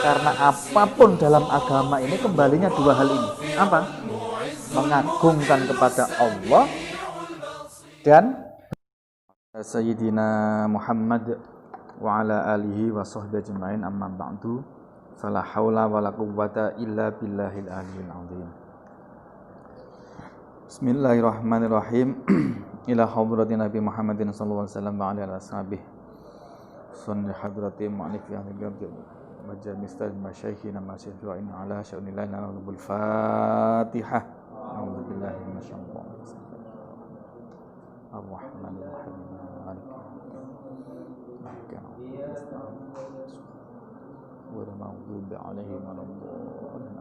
Karena apapun dalam agama ini kembalinya dua hal ini. Apa? Mengagungkan kepada Allah dan Sayyidina Muhammad wa ala alihi wa sahbihi ajma'in, amma ba'du. Fala haula wala quwwata illa billahil aliyyil azim. Bismillahirrahmanirrahim. Ila hadratin Nabi Muhammadin sallallahu alaihi wasallam wa ala alihi washabihi. Sunni hadrati mu'alif yang digabdi majal mistad masyaikhina masyaikhina ala sya'unillah nalubul fatihah. A'udzubillahi minasyaitonir rajim. Ar-Rahmanir Rahim.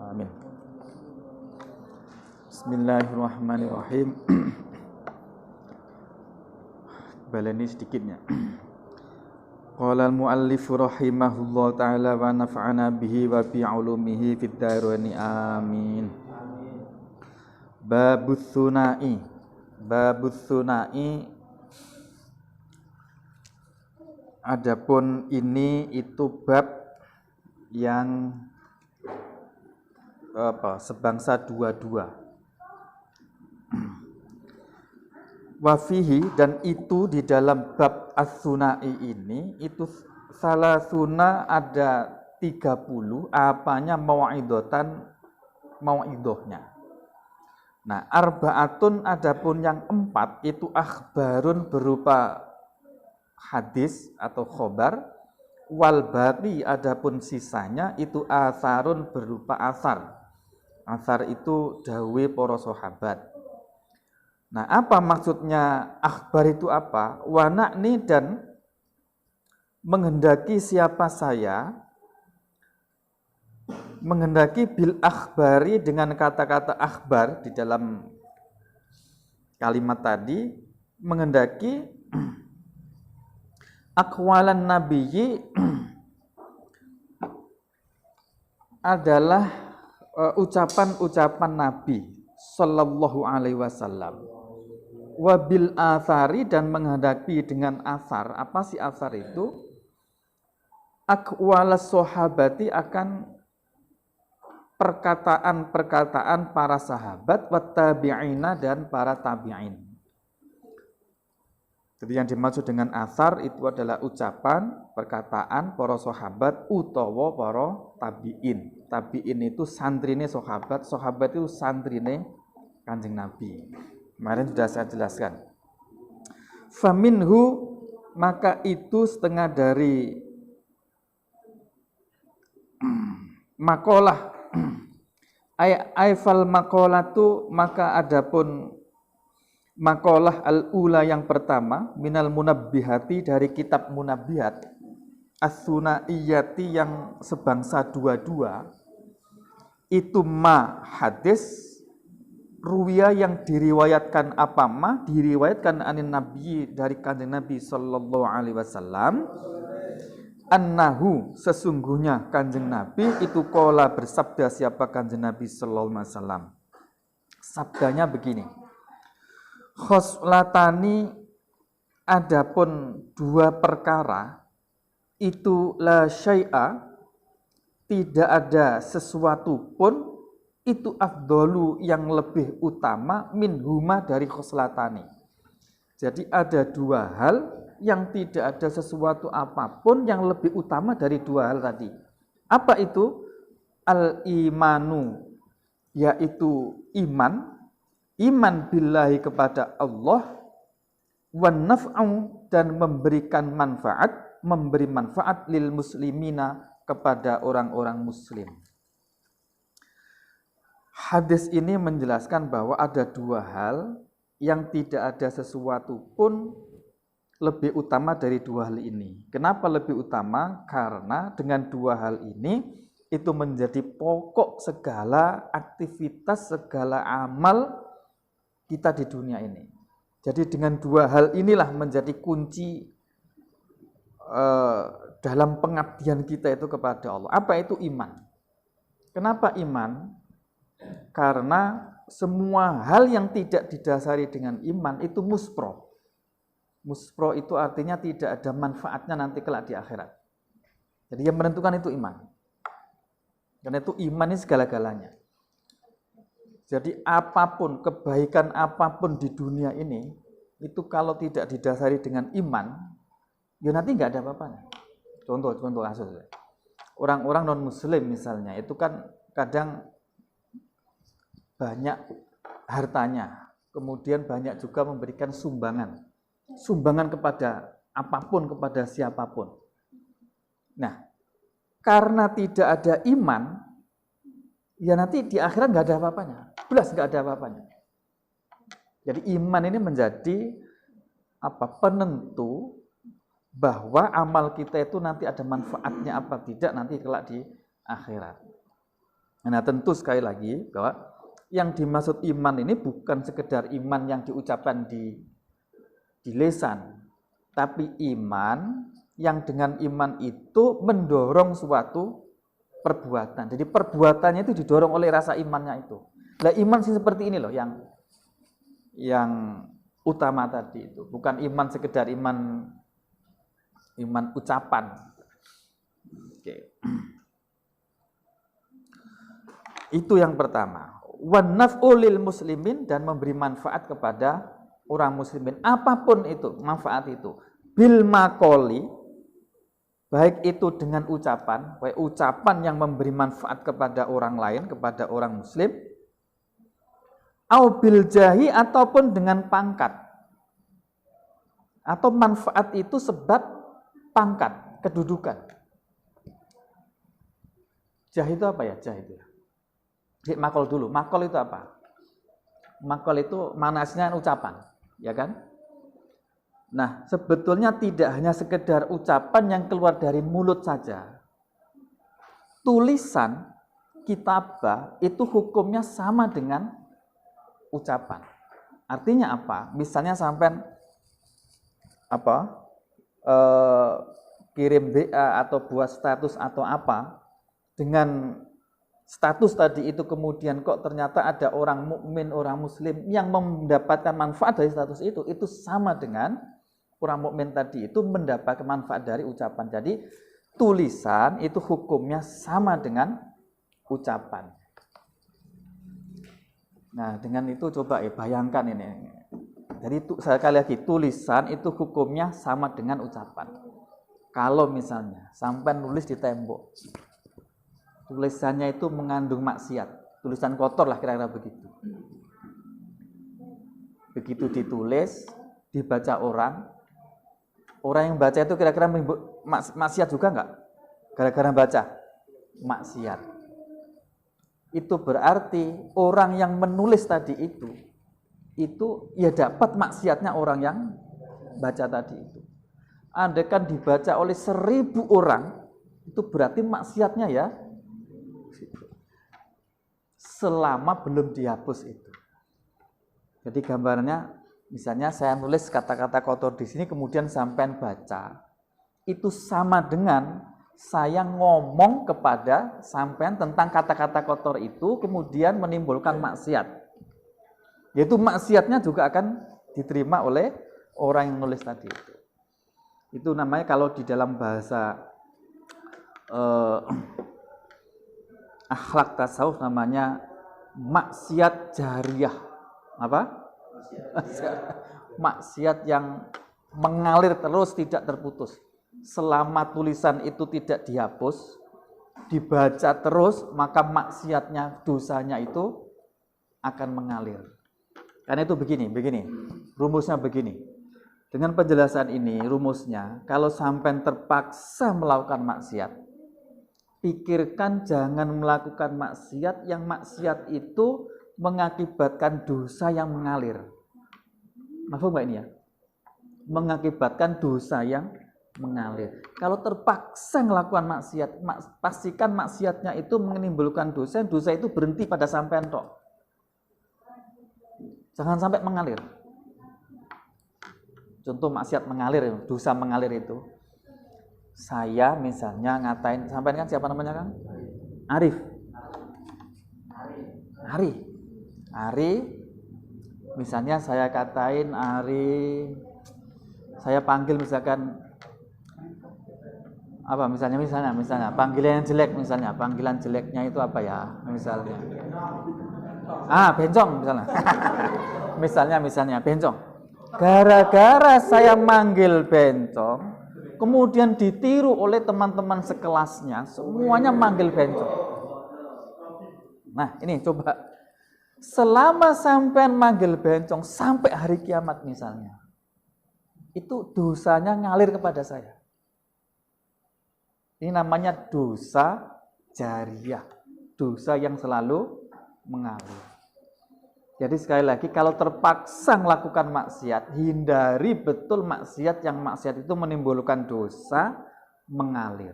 Amin. Bismillahirrahmanirrahim. Balani sedikitnya. Qala al-muallif rahimahullah ta'ala wa nafa'ana bihi wa bi 'ulumihi fid dharain amin. Babus sunai. Babus sunai. Adapun ini itu bab yang sebangsa dua-dua. Wafihi, dan itu di dalam bab as-sunai ini itu salasuna ada 30 apanya mau'idohnya. Nah, arba'atun adapun yang 4 itu akhbarun berupa hadis atau khobar, wal baqi adapun sisanya itu asarun berupa asar. Asar itu dawuhe para sahabat. Nah, apa maksudnya akhbar itu apa? Wa na'ni, dan menghendaki siapa saya, menghendaki bil akhbari dengan kata-kata akhbar di dalam kalimat tadi, menghendaki aqwalan nabiyyi adalah ucapan-ucapan Nabi sallallahu alaihi wasallam. Wabil asari, dan menghadapi dengan asar. Apa sih asar itu? Aqwalas sahabati, akan perkataan-perkataan para sahabat, wattabi'ina, dan para tabi'in. Jadi yang dimaksud dengan asar itu adalah ucapan, perkataan para sahabat utawa para tabi'in. Tabi'in itu santrine sahabat, sahabat itu santrine Kanjeng Nabi. Kemarin sudah saya jelaskan. Faminhu, maka itu setengah dari makalah. Aifal makolatu, maka adapun makalah al-ula yang pertama, minal munabbihati, dari kitab munabbihat, as-sunaiyati yang sebangsa dua-dua, itu ma hadis, ruwiya yang diriwayatkan apa ma, diriwayatkan anin nabi, dari kanjeng Nabi sallallahu alaihi wasallam, annahu, sesungguhnya kanjeng Nabi itu qala, bersabda siapa kanjeng Nabi sallallahu alaihi wasallam. Sabdanya begini. Khoslatani, adapun dua perkara, itu la syai'a, tidak ada sesuatu pun, itu afdolu yang lebih utama, minhuma, dari khoslatani. Jadi ada dua hal yang tidak ada sesuatu apapun yang lebih utama dari dua hal tadi. Apa itu? Al-imanu, yaitu iman. Iman billahi, kepada Allah, wan naf'u, dan memberikan manfaat, memberi manfaat lil muslimina, kepada orang-orang muslim. Hadis ini menjelaskan bahwa ada dua hal yang tidak ada sesuatu pun lebih utama dari dua hal ini. Kenapa lebih utama? Karena dengan dua hal ini itu menjadi pokok segala aktivitas, segala amal kita di dunia ini. Jadi dengan dua hal inilah menjadi kunci dalam pengabdian kita itu kepada Allah. Apa itu iman? Kenapa iman? Karena semua hal yang tidak didasari dengan iman itu muspro. Muspro itu artinya tidak ada manfaatnya nanti kelak di akhirat. Jadi yang menentukan itu iman. Karena itu iman ini segala-galanya. Jadi apapun, kebaikan apapun di dunia ini, itu kalau tidak didasari dengan iman, ya nanti nggak ada apa-apanya. Contoh kasus. Orang-orang non-muslim misalnya, itu kan kadang banyak hartanya, kemudian banyak juga memberikan sumbangan. Sumbangan kepada apapun, kepada siapapun. Nah, karena tidak ada iman, ya nanti di akhirat nggak ada apa-apanya. Belas nggak ada apa-apanya. Jadi iman ini menjadi penentu bahwa amal kita itu nanti ada manfaatnya apa tidak nanti kelak di akhirat. Nah, tentu sekali lagi bahwa yang dimaksud iman ini bukan sekedar iman yang diucapkan di lisan, tapi iman yang dengan iman itu mendorong suatu perbuatan. Jadi perbuatannya itu didorong oleh rasa imannya itu. Nah, iman sih seperti ini loh yang utama tadi itu. Bukan iman sekedar iman ucapan. Oke. Itu yang pertama. Wan naf'u lil muslimin, dan memberi manfaat kepada orang muslimin. Apapun itu, manfaat itu. Bil maqoli, baik itu dengan ucapan, baik ucapan yang memberi manfaat kepada orang lain, kepada orang muslim, au bil jahi, ataupun dengan pangkat. Atau manfaat itu sebab pangkat, kedudukan. Jah itu apa ya? Jah itu. Makol dulu. Makol itu apa? Makol itu manasnya ucapan, ya kan? Nah, sebetulnya tidak hanya sekedar ucapan yang keluar dari mulut saja. Tulisan, kitabah, itu hukumnya sama dengan ucapan. Artinya apa? Misalnya sampai kirim WA atau buat status atau apa, dengan status tadi itu kemudian kok ternyata ada orang mukmin, orang muslim yang mendapatkan manfaat dari status itu sama dengan orang mukmin tadi itu mendapatkan manfaat dari ucapan. Jadi tulisan itu hukumnya sama dengan ucapan. Nah, dengan itu coba bayangkan ini. Jadi sekali lagi, tulisan itu hukumnya sama dengan ucapan. Kalau misalnya sampai nulis di tembok, tulisannya itu mengandung maksiat, tulisan kotor lah kira-kira begitu. Begitu ditulis, dibaca orang yang baca itu kira-kira maksiat juga enggak? Gara-gara baca maksiat. Itu berarti orang yang menulis tadi itu ya dapat maksiatnya orang yang baca tadi itu. Andaikan dibaca oleh 1000 orang, itu berarti maksiatnya ya selama belum dihapus itu. Jadi gambarannya, misalnya saya nulis kata-kata kotor di sini, kemudian sampean baca, itu sama dengan saya ngomong kepada sampean tentang kata-kata kotor itu, kemudian menimbulkan maksiat. Yaitu maksiatnya juga akan diterima oleh orang yang nulis tadi itu. Itu namanya kalau di dalam bahasa akhlak tasawuf namanya maksiat jariyah. Apa? Maksiat yang mengalir terus, tidak terputus. Selama tulisan itu tidak dihapus, dibaca terus, maka maksiatnya, dosanya itu akan mengalir. Karena itu begini, rumusnya begini. Dengan penjelasan ini, rumusnya, kalau sampai terpaksa melakukan maksiat, pikirkan jangan melakukan maksiat yang maksiat itu mengakibatkan dosa yang mengalir. Paham nggak ini ya? Mengakibatkan dosa yang mengalir. Kalau terpaksa melakukan maksiat, pastikan maksiatnya itu menimbulkan dosa itu berhenti pada sampean tok. Jangan sampai mengalir. Contoh maksiat mengalir, dosa mengalir itu. Saya misalnya ngatain, sampean kan siapa namanya Kang? Arif. Ari, misalnya saya katain Ari, saya panggil misalkan Apa misalnya panggilan yang jelek, misalnya panggilan jeleknya itu apa ya misalnya, bencong misalnya misalnya bencong. Gara-gara saya manggil bencong, kemudian ditiru oleh teman-teman sekelasnya, semuanya manggil bencong. Nah ini coba, selama sampean manggil bencong sampai hari kiamat misalnya, itu dosanya ngalir kepada saya. Ini namanya dosa jariyah, dosa yang selalu mengalir. Jadi sekali lagi, kalau terpaksa melakukan maksiat, hindari betul maksiat itu menimbulkan dosa mengalir.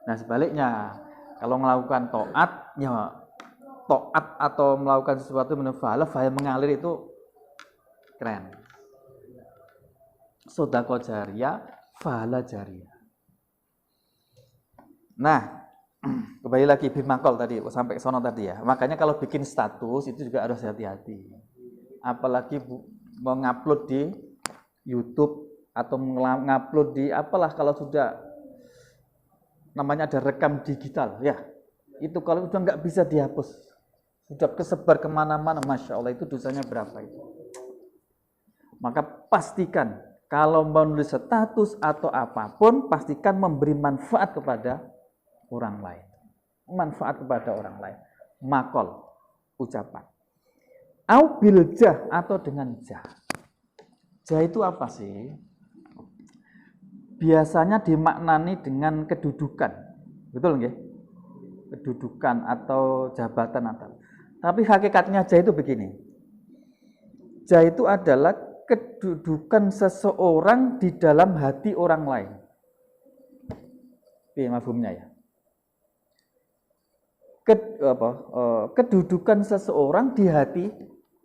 Nah sebaliknya, kalau melakukan taat atau melakukan sesuatu mengalir itu keren. Sedekah jariyah, pahala jariyah. Nah, kembali lagi bimakol tadi, sampai ke sono tadi ya. Makanya kalau bikin status itu juga harus hati-hati. Apalagi mengupload di YouTube atau mengupload di apalah, kalau sudah namanya ada rekam digital ya. Itu kalau sudah nggak bisa dihapus, sudah kesebar kemana-mana, Masya Allah itu dosanya berapa itu. Maka pastikan kalau menulis status atau apapun, pastikan memberi manfaat kepada orang lain. Manfaat kepada orang lain. Makol, ucapan. Au bil jah, atau dengan jah. Jah itu apa sih? Biasanya dimaknani dengan kedudukan. Betul nggih? Kedudukan atau jabatan atau. Tapi hakikatnya jah itu begini. Jah itu adalah kedudukan seseorang di dalam hati orang lain. Ini mafhumnya ya. Kedudukan seseorang di hati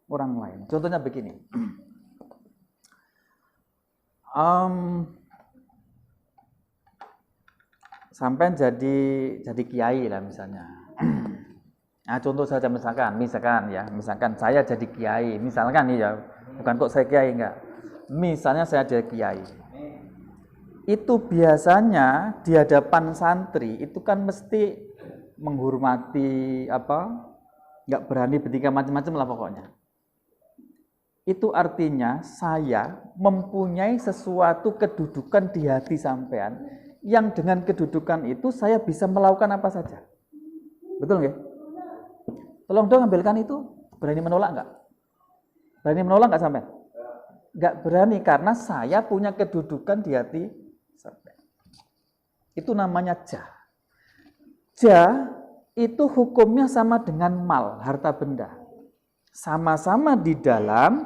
orang lain. Contohnya begini. Sampai jadi kiai lah misalnya. Nah, contoh saja misalkan saya jadi kiai, misalkan nih ya, bukan kok saya kiai enggak. Misalnya saya jadi kiai. Itu biasanya di hadapan santri itu kan mesti menghormati enggak berani bertingkah macam-macam lah pokoknya. Itu artinya saya mempunyai sesuatu kedudukan di hati sampean yang dengan kedudukan itu saya bisa melakukan apa saja. Betul nggak? Tolong dong ambilkan itu. Berani menolak nggak? Berani menolak nggak sampean? Nggak berani karena saya punya kedudukan di hati sampean. Itu namanya jah. Jah itu hukumnya sama dengan mal, harta benda. Sama-sama di dalam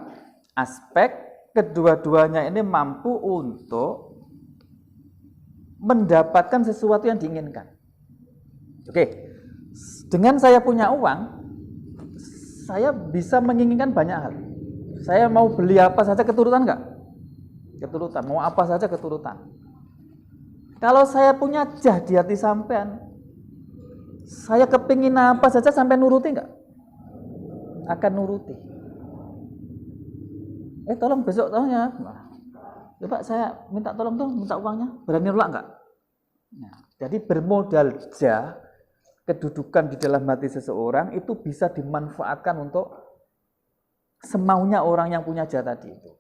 aspek kedua-duanya ini mampu untuk mendapatkan sesuatu yang diinginkan. Oke, dengan saya punya uang, saya bisa menginginkan banyak hal. Saya mau beli apa saja keturutan enggak? Keturutan, mau apa saja keturutan. Kalau saya punya jah di hati sampean, saya kepingin apa saja sampai nuruti enggak? Akan nuruti. Tolong besok tolongnya. Coba saya minta tolong dong, minta uangnya. Berani nolak enggak? Nah, jadi bermodal jah, kedudukan di dalam hati seseorang itu bisa dimanfaatkan untuk semaunya orang yang punya jah tadi itu.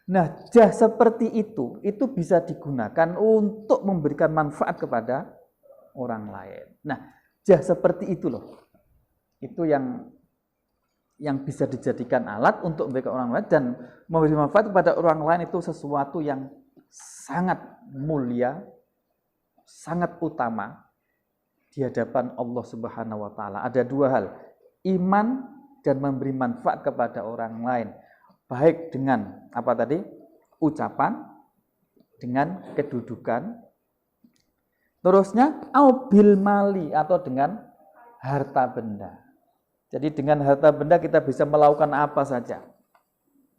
Nah, jah seperti itu bisa digunakan untuk memberikan manfaat kepada orang lain. Nah, jah seperti itu loh. Itu yang bisa dijadikan alat untuk memberikan orang lain dan memberi manfaat kepada orang lain itu sesuatu yang sangat mulia, sangat utama di hadapan Allah Subhanahu wa taala. Ada dua hal, iman dan memberi manfaat kepada orang lain. Baik dengan apa tadi? Ucapan, dengan kedudukan. Terusnya au bil mali atau dengan harta benda. Jadi dengan harta benda kita bisa melakukan apa saja.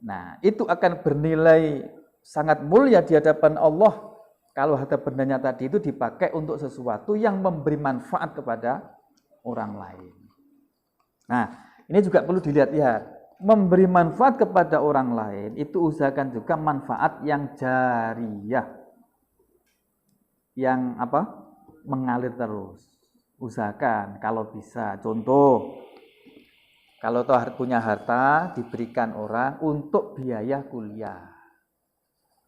Nah, itu akan bernilai sangat mulia di hadapan Allah kalau harta bendanya tadi itu dipakai untuk sesuatu yang memberi manfaat kepada orang lain. Nah, ini juga perlu dilihat-lihat. memberi manfaat kepada orang lain itu usahakan juga manfaat yang jariyah, yang apa? Mengalir terus. Usahakan kalau bisa. Contoh, kalau punya harta diberikan orang untuk biaya kuliah,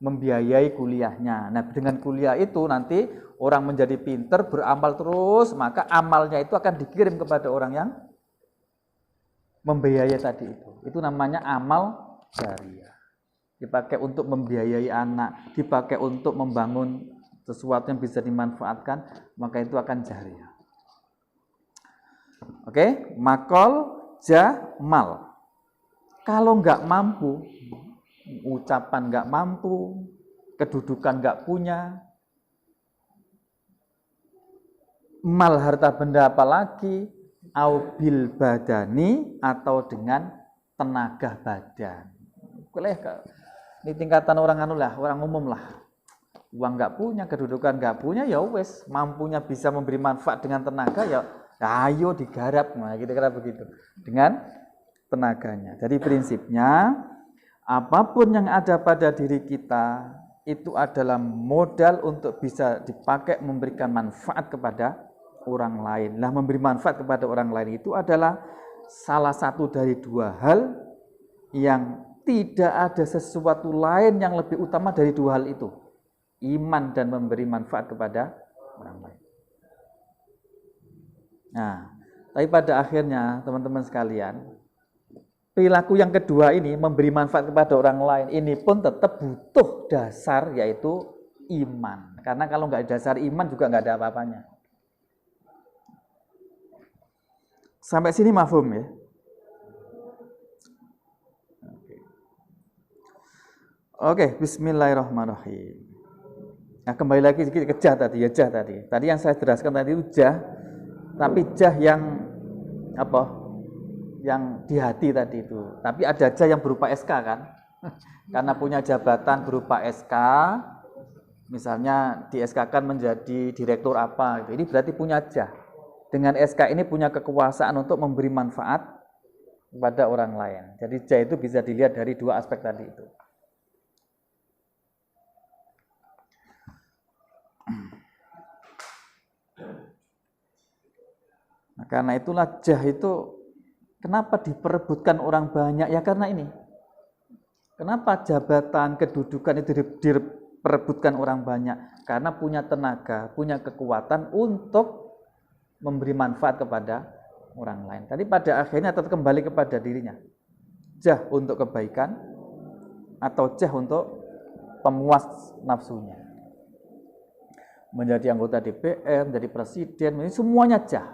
membiayai kuliahnya. Nah, dengan kuliah itu nanti orang menjadi pinter, beramal terus, maka amalnya itu akan dikirim kepada orang yang membiayai tadi itu. Itu namanya amal jariyah. Dipakai untuk membiayai anak, dipakai untuk membangun sesuatu yang bisa dimanfaatkan, maka itu akan jariyah. Oke, makol jamal. Kalau nggak mampu, ucapan nggak mampu, kedudukan nggak punya, mal harta benda apalagi, au bil badani atau dengan tenaga badan. Ini tingkatan orang orang umum lah. Uang nggak punya, kedudukan nggak punya, ya wes, mampunya bisa memberi manfaat dengan tenaga, ya ayo digarap, nah kira-kira begitu, dengan tenaganya. Jadi prinsipnya apapun yang ada pada diri kita itu adalah modal untuk bisa dipakai memberikan manfaat kepada orang lain. Nah, memberi manfaat kepada orang lain itu adalah salah satu dari dua hal yang tidak ada sesuatu lain yang lebih utama dari dua hal itu. Iman dan memberi manfaat kepada orang lain. Nah, tapi pada akhirnya teman-teman sekalian, perilaku yang kedua ini, memberi manfaat kepada orang lain, ini pun tetap butuh dasar, yaitu iman. Karena kalau nggak ada dasar iman juga nggak ada apa-apanya. Sampai sini mafhum ya? Oke, bismillahirrahmanirrahim. Nah, kembali lagi sedikit ke jah tadi, ya jah tadi. Tadi yang saya jelaskan tadi itu jah, tapi jah yang apa? Yang di hati tadi itu. Tapi ada jah yang berupa SK kan? Karena punya jabatan berupa SK, misalnya di SK-kan menjadi direktur apa gitu. Ini berarti punya jah. Dengan SK ini punya kekuasaan untuk memberi manfaat kepada orang lain. Jadi jah itu bisa dilihat dari dua aspek tadi itu. Nah, karena itulah jah itu kenapa diperebutkan orang banyak? Ya karena ini. Kenapa jabatan, kedudukan itu diperebutkan orang banyak? Karena punya tenaga, punya kekuatan untuk memberi manfaat kepada orang lain. Tadi pada akhirnya tetap kembali kepada dirinya. Jah untuk kebaikan atau jah untuk pemuas nafsunya. Menjadi anggota DPR, menjadi presiden, ini semuanya jah.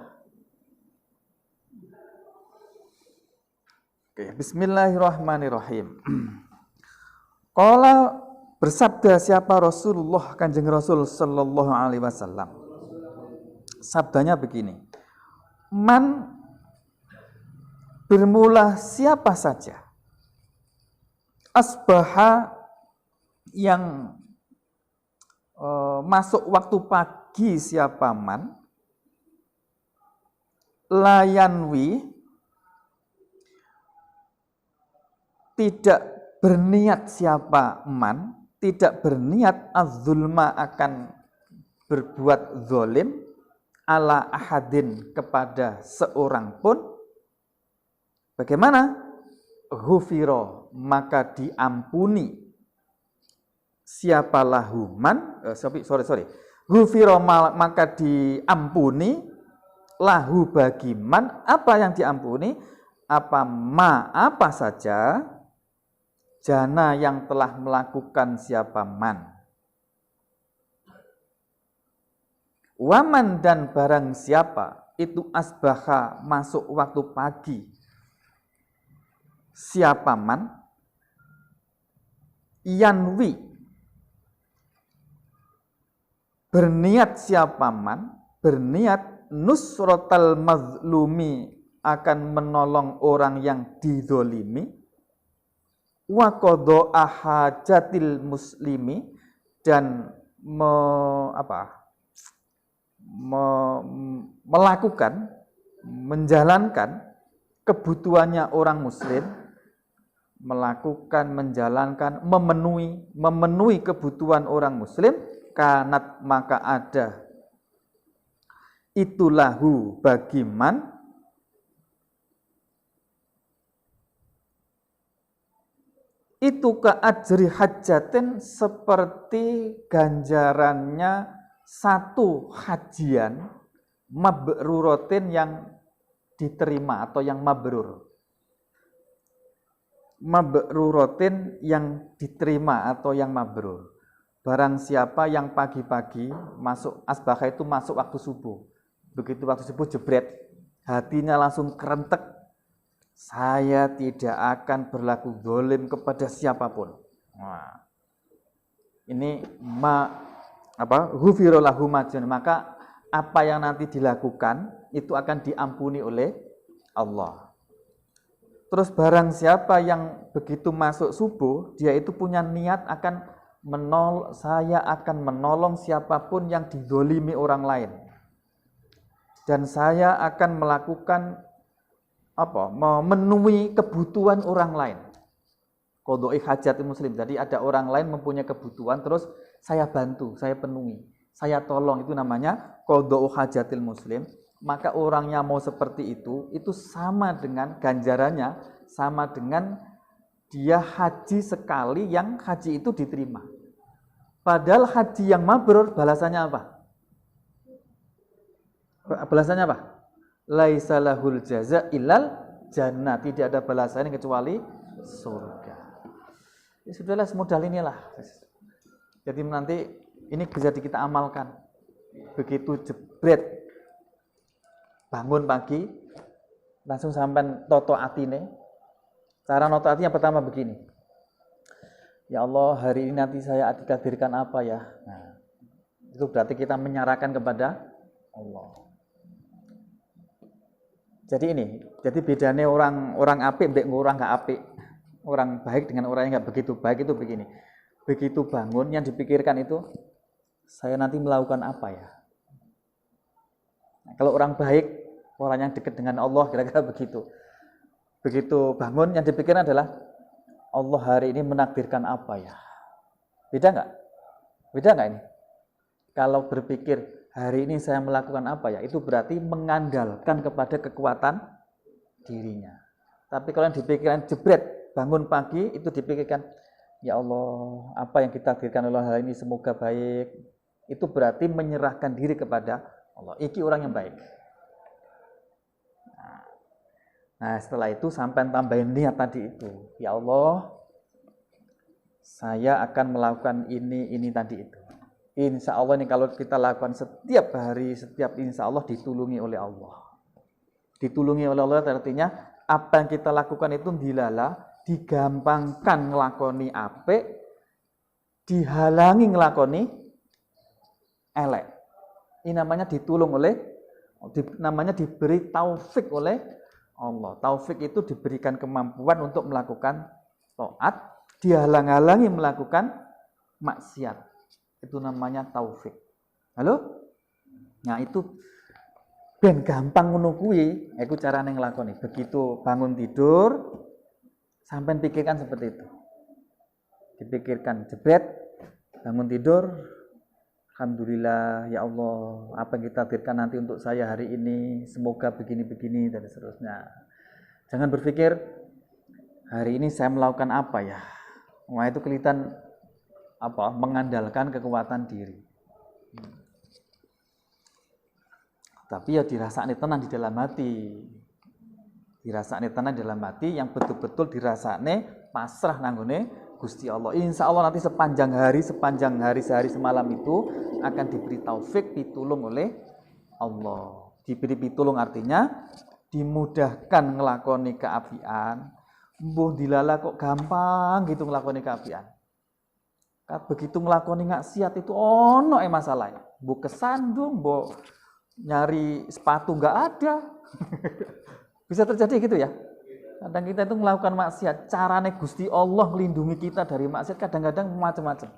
Oke, bismillahirrahmanirrahim. Qala bersabda siapa Rasulullah Kanjeng Rasul sallallahu alaihi wasallam. Sabdanya begini. Man bermula siapa saja asbaha yang masuk waktu pagi siapa man layanwi tidak berniat siapa man, tidak berniat az-zulma akan berbuat zalim ala ahadin kepada seorang pun, bagaimana? Ghufiro, maka diampuni siapa lahu man, Ghufiro, maka diampuni lahu bagi man, apa yang diampuni? Apa saja jana yang telah melakukan siapa man. Waman dan barang siapa itu asbaha masuk waktu pagi siapa man yanwi berniat siapa man berniat nusrotal mazlumi akan menolong orang yang dizolimi wa qadha hajatil muslimi dan melakukan menjalankan kebutuhannya orang muslim melakukan, menjalankan, memenuhi kebutuhan orang muslim, kanat maka ada itulahu bagi man itu keajri hajatin seperti ganjarannya satu hajian mabrurotin yang diterima atau yang mabrur. Mabrurotin yang diterima atau yang mabrur. Barang siapa yang pagi-pagi masuk asbakah itu masuk waktu subuh. Begitu waktu subuh jebret, hatinya langsung kerentek. Saya tidak akan berlaku zalim kepada siapapun. Nah, ini ghufira lahu majun, maka apa yang nanti dilakukan itu akan diampuni oleh Allah. Terus barang siapa yang begitu masuk subuh, dia itu punya niat akan saya akan menolong siapapun yang dizalimi orang lain. Dan saya akan melakukan memenuhi kebutuhan orang lain. Qadha'i hajatil muslim. Jadi ada orang lain mempunyai kebutuhan, terus saya bantu, saya penuhi, saya tolong, itu namanya qadha'u hajatil muslim. Maka orangnya mau seperti itu sama dengan ganjarannya, sama dengan dia haji sekali yang haji itu diterima. Padahal haji yang mabrur balasannya apa? Balasannya apa? Laisa lahul jaza illal jannah. Tidak ada balasannya kecuali surga. Ya sudahlah, semodal inilah. Jadi nanti ini bisa kita amalkan. Begitu jebret bangun pagi langsung sampai toto atine. Cara noto ati yang pertama begini. Ya Allah, hari ini nanti saya ditakdirkan apa ya? Nah, itu berarti kita menyerahkan kepada Allah. Jadi bedanya orang apik dengan orang nggak apik, orang baik dengan orang yang nggak begitu baik itu begini. Begitu bangun yang dipikirkan itu saya nanti melakukan apa ya? Nah, kalau orang baik, orang yang dekat dengan Allah kira-kira begitu. Begitu bangun yang dipikirkan adalah Allah hari ini menakdirkan apa ya? Beda nggak? Beda nggak ini? Kalau berpikir hari ini saya melakukan apa ya, itu berarti mengandalkan kepada kekuatan dirinya. Tapi kalau yang dipikirkan jebret, bangun pagi itu dipikirkan, ya Allah, apa yang kita takdirkan Allah hari ini semoga baik. Itu berarti menyerahkan diri kepada Allah. Iki orang yang baik. Nah, setelah itu sampai tambahin niat tadi itu. Ya Allah, saya akan melakukan ini tadi itu. Insya Allah ini kalau kita lakukan setiap hari, insya Allah ditulungi oleh Allah. Ditulungi oleh Allah artinya apa yang kita lakukan itu digampangkan ngelakoni apik, dihalangi ngelakoni elek. Ini namanya ditulung namanya diberi taufik oleh Allah. Taufik itu diberikan kemampuan untuk melakukan taat, dihalang-halangi melakukan maksiat. Itu namanya taufik. Halo? Nah, itu ben gampang ngono kuwi, iku carane nglakoni. Begitu bangun tidur sampai pikirkan seperti itu. Dipikirkan jebret, bangun tidur, alhamdulillah ya Allah, apa yang kita takdirkan nanti untuk saya hari ini, semoga begini-begini dan seterusnya. Jangan berpikir hari ini saya melakukan apa ya. Wah, itu kelihatan mengandalkan kekuatan diri. Tapi ya dirasakne tenan di dalam hati. Dirasakne tenan di dalam hati yang betul-betul dirasakne pasrah nanggone Gusti Allah. Insya Allah nanti sepanjang hari sehari semalam itu akan diberi taufik pitulung oleh Allah. Diberi pitulung artinya dimudahkan ngelakoni keapian. Mbuh dilala kok gampang gitu ngelakoni keapian. Begitu ngelakoni maksiat itu ono masalah. Mbok kesandung, mbok nyari sepatu nggak ada. Bisa terjadi gitu ya. Kadang kita itu melakukan maksiat, carane Gusti Allah melindungi kita dari maksiat kadang-kadang macam-macam.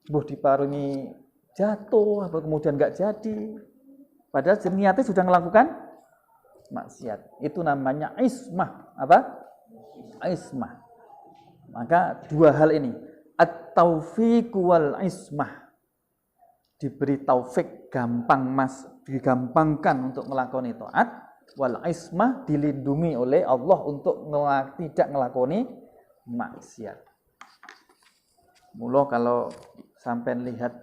Mbok diparungi jatuh, atau kemudian nggak jadi. Padahal niatnya sudah melakukan maksiat. Itu namanya ismah. Apa? Ismah. Maka dua hal ini, at-taufiq wal ismah, diberi taufik, digampangkan untuk melakukan taat, wal ismah, dilindungi oleh Allah untuk tidak ngelakoni maksiat. Mula kalau sampai lihat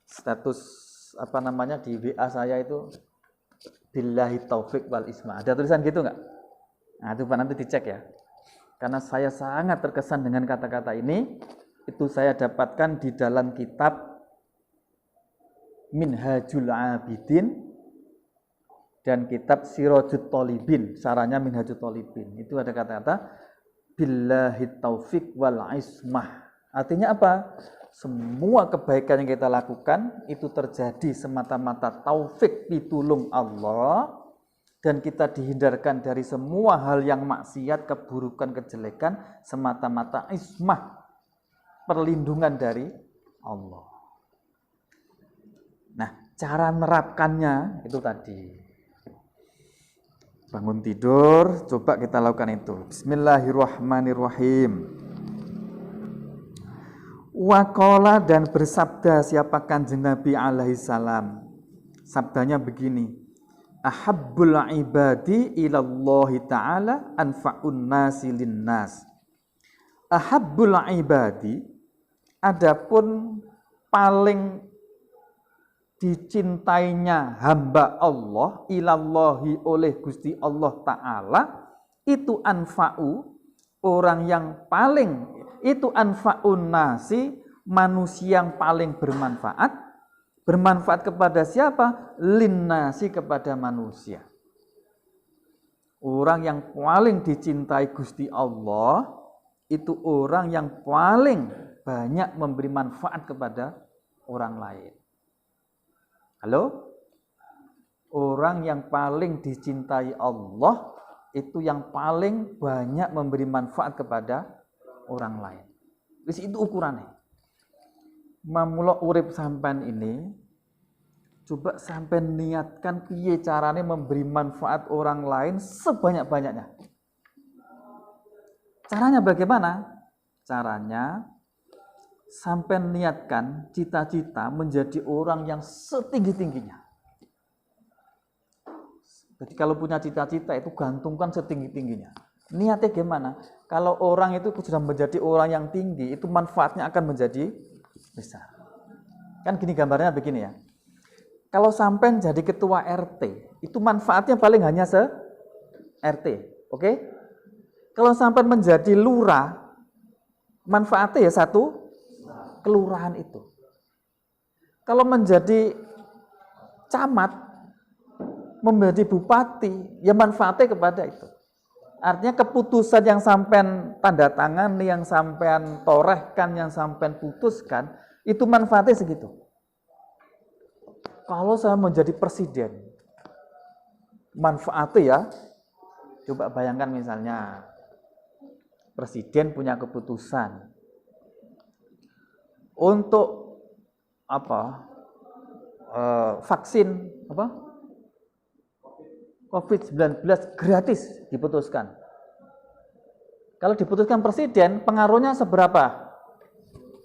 status di WA saya itu billahi taufik wal ismah, ada tulisan gitu enggak? Nah, itu Pak nanti dicek ya. Karena saya sangat terkesan dengan kata-kata ini, itu saya dapatkan di dalam kitab Minhajul Abidin dan kitab Sirajut Thalibin, sarannya Minhajut Thalibin. Itu ada kata-kata billahi taufik wal ismah. Artinya apa? Semua kebaikan yang kita lakukan itu terjadi semata-mata taufik pitulung Allah, dan kita dihindarkan dari semua hal yang maksiat, keburukan, kejelekan, semata-mata ismah, perlindungan dari Allah. Nah, cara menerapkannya itu tadi. Bangun tidur, coba kita lakukan itu. Bismillahirrahmanirrahim. Waqala, dan bersabda siapa Kanjeng Nabi alaihi salam. Sabdanya begini. Ahabbul ibadi ilallahi ta'ala anfa'un nasi linnas. Ahabbul ibadi, adapun paling dicintainya hamba Allah ilallahi oleh Gusti Allah Ta'ala, itu anfa'u, orang yang paling, itu anfa'un nasi, manusia yang paling bermanfaat. Bermanfaat kepada siapa? Linnasi, kepada manusia. Orang yang paling dicintai Gusti Allah itu orang yang paling banyak memberi manfaat kepada orang lain. Halo? Orang yang paling dicintai Allah itu yang paling banyak memberi manfaat kepada orang lain. Itu ukurannya. Mamula urip sampean ini, coba sampean niatkan piye carane memberi manfaat orang lain sebanyak-banyaknya. Caranya bagaimana? Caranya sampean niatkan cita-cita menjadi orang yang setinggi-tingginya. Jadi kalau punya cita-cita itu gantungkan setinggi-tingginya. Niatnya gimana? Kalau orang itu sudah menjadi orang yang tinggi, itu manfaatnya akan menjadi besar. Kan gini gambarnya begini ya. Kalau sampai jadi ketua RT, itu manfaatnya paling hanya RT, oke? Kalau sampai menjadi lurah, manfaatnya ya satu kelurahan itu. Kalau menjadi camat, menjadi bupati, ya manfaatnya kepada itu. Artinya keputusan yang sampean tanda tangan, yang sampean torehkan, yang sampean putuskan, itu manfaatnya segitu. Kalau saya menjadi presiden, manfaatnya ya, coba bayangkan misalnya, presiden punya keputusan untuk vaksin COVID-19 gratis diputuskan. Kalau diputuskan presiden, pengaruhnya seberapa?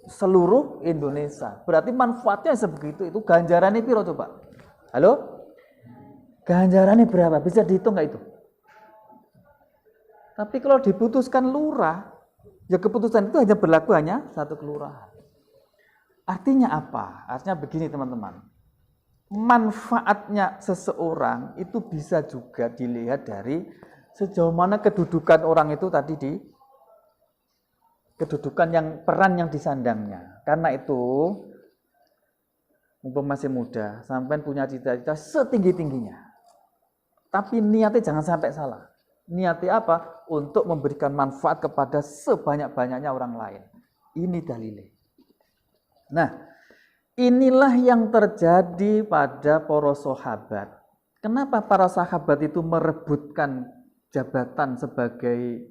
Seluruh Indonesia. Berarti manfaatnya sebegitu. Itu ganjarannya piro coba? Halo? Ganjarannya berapa? Bisa dihitung nggak itu? Tapi kalau diputuskan lurah, ya keputusan itu hanya berlaku hanya satu kelurahan. Artinya apa? Artinya begini teman-teman. Manfaatnya seseorang itu bisa juga dilihat dari sejauh mana kedudukan orang itu tadi di kedudukan yang peran yang disandangnya. Karena itu mumpung masih muda, sampai punya cita-cita setinggi-tingginya. Tapi niatnya jangan sampai salah. Niatnya apa? Untuk memberikan manfaat kepada sebanyak-banyaknya orang lain. Ini dalilnya. Nah, inilah yang terjadi pada para sahabat. Kenapa para sahabat itu merebutkan jabatan sebagai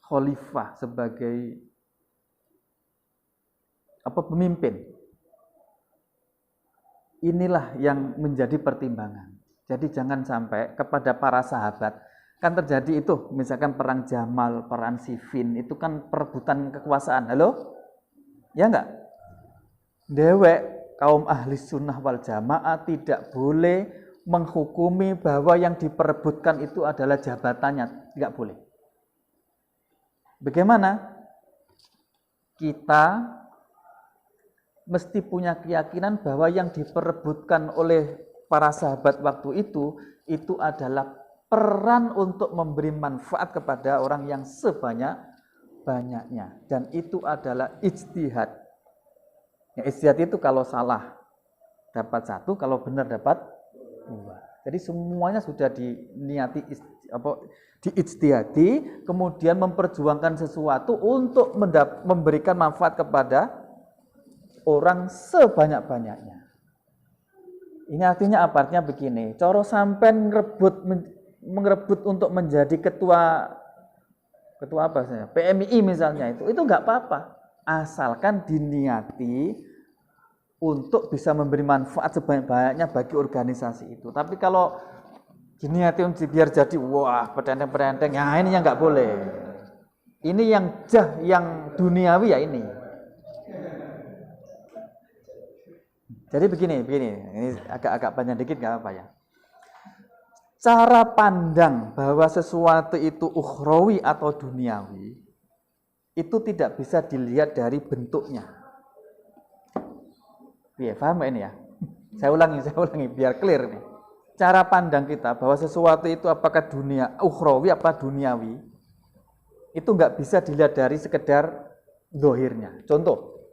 khalifah, sebagai pemimpin? Inilah yang menjadi pertimbangan. Jadi jangan sampai kepada para sahabat Kan terjadi itu, misalkan perang Jamal, perang Siffin, itu kan perebutan kekuasaan. Halo? Ya enggak? Dewek kaum ahli sunnah wal jamaah tidak boleh menghukumi bahwa yang diperebutkan itu adalah jabatannya. Enggak boleh. Bagaimana? Kita mesti punya keyakinan bahwa yang diperebutkan oleh para sahabat waktu itu adalah peran untuk memberi manfaat kepada orang yang sebanyak-banyaknya. Dan itu adalah ijtihad. Ya, ijtihad itu kalau salah dapat 1, kalau benar dapat 2. Jadi semuanya sudah diniati, diijtihadi, kemudian memperjuangkan sesuatu untuk memberikan manfaat kepada orang sebanyak-banyaknya. Ini artinya apa? Artinya begini, coro sampean merebut untuk menjadi ketua apa sih? PMI misalnya itu enggak apa-apa, asalkan diniati untuk bisa memberi manfaat sebanyak-banyaknya bagi organisasi itu. Tapi kalau diniati untuk biar jadi wah pedenteng-pedenteng, ya ini yang enggak boleh. Ini yang duniawi ya ini. Jadi begini, ini agak panjang dikit enggak apa ya. Cara pandang bahwa sesuatu itu ukhrawi atau duniawi itu tidak bisa dilihat dari bentuknya. Ya, paham ini ya? Saya ulangi biar clear nih. Cara pandang kita bahwa sesuatu itu apakah ukhrawi apa duniawi itu nggak bisa dilihat dari sekedar zahirnya. Contoh,